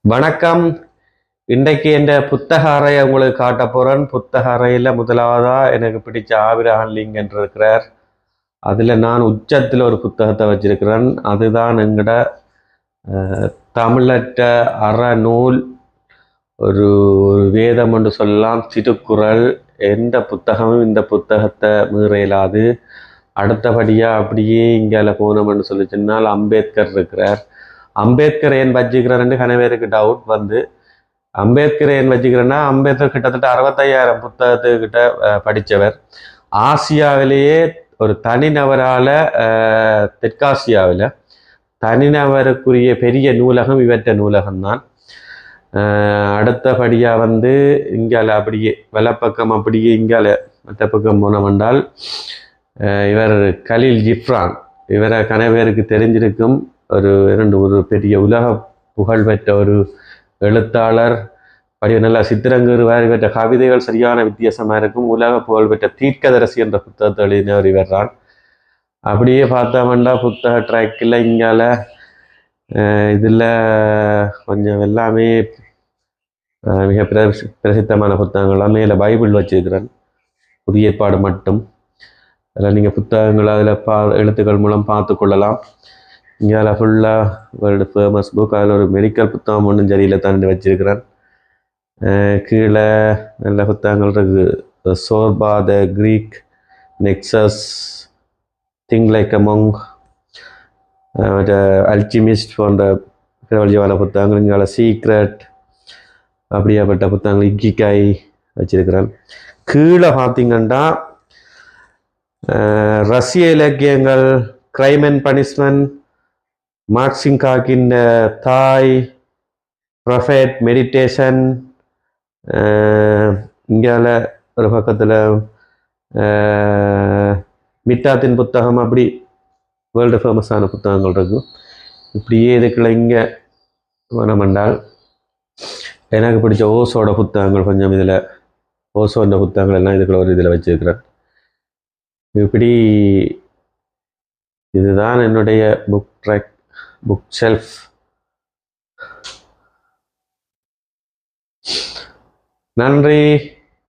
வணக்கம். இன்றைக்கு என்ற புத்தக அறையை உங்களுக்கு காட்ட போகிறேன். புத்தக அறையில் முதலாவதாக எனக்கு பிடிச்ச ஆபிரகாம் லிங்கன் இருக்கிறார். அதில் நான் உச்சத்தில் ஒரு புத்தகத்தை வச்சிருக்கிறேன். அதுதான் எங்கட தமிழற்ற அறநூல், ஒரு வேதம் என்று சொல்லலாம், திருக்குறள். எந்த புத்தகமும் இந்த புத்தகத்தை மீற இயலாது. அடுத்தபடியாக அப்படியே இங்கே போனோம்னு சொல்லி சொன்னால் அம்பேத்கர் இருக்கிறார். அம்பேத்கர் ஏன் வச்சுக்கிறேன்னு கனவேருக்கு டவுட் வந்து, அம்பேத்கர் ஏன் வச்சுக்கிறேன்னா, அம்பேத்கர் கிட்டத்தட்ட 65,000 புத்தகத்துக்கிட்ட படித்தவர். ஆசியாவிலேயே ஒரு தனிநபரால், தெற்காசியாவில் தனிநபருக்குரிய பெரிய நூலகம் இவற்ற நூலகம்தான். அடுத்தபடியாக வந்து இங்கால அப்படியே வலப்பக்கம் அப்படியே இங்கால மற்ற பக்கம் போனவென்றால் இவர் கலீல் ஜிப்ரான். இவரை கனவேருக்கு தெரிஞ்சிருக்கும். ஒரு பெரிய உலக புகழ்பெற்ற ஒரு எழுத்தாளர். நல்ல சித்திரங்குருவார். இவற்ற கவிதைகள் சரியான வித்தியாசமாக இருக்கும். உலக புகழ்பெற்ற தீர்க்கதரிசி என்ற புத்தகத்தை எழுதினவர் இவர்தான். அப்படியே பார்த்தோம்னா புத்தக ட்ராக்கில் இங்கால இதில் கொஞ்சம் எல்லாமே மிக பிரசித்தமான புத்தகங்கள்லாம் மேலே பைபிள் வச்சிருக்கிறேன், புதிய ஏற்பாடு மட்டும். அதில் நீங்கள் புத்தகங்கள் அதில் எழுத்துக்கள் மூலம் பார்த்து கொள்ளலாம். இங்கே ஃபுல்லாக வேர்ல்டு ஃபேமஸ் புக். அதில் ஒரு மெடிக்கல் புத்தகம் ஒன்றும் சரியில் தாண்டி வச்சிருக்கிறேன். கீழே நல்ல புத்தகங்கள் இருக்குது. Zorba the Greek, Nexus, think like a monk, Alchemist போன்ற பிரபலமான புத்தகங்கள். இங்கே சீக்ரெட் அப்படியாப்பட்ட புத்தகங்கள், இக்கிகாய் வச்சிருக்கிறேன். கீழே பார்த்தீங்கன்னா ரஷ்ய இலக்கியங்கள், கிரைம் அண்ட் பனிஷ்மெண்ட், மார்க்சிங் காக்கின் தாய், ப்ரொஃபெட், மெடிடேஷன். இங்கால ஒரு பக்கத்தில் மிட்டாத்தின் புத்தகம். அப்படி வேர்ல்டு ஃபேமஸான புத்தகங்கள் இருக்கும். இப்படியே இதுக்குள்ள இங்கே வேணுமென்றால் எனக்கு பிடிச்ச ஓசோட புத்தகங்கள் கொஞ்சம் இதில், ஓசோன்ற புத்தகங்கள் எல்லாம் இதுக்குள்ள ஒரு இதில் வச்சிருக்கிறேன். இப்படி இதுதான் என்னுடைய புக் ட்ராக், புக் ஷெல்ஃப். நன்றி.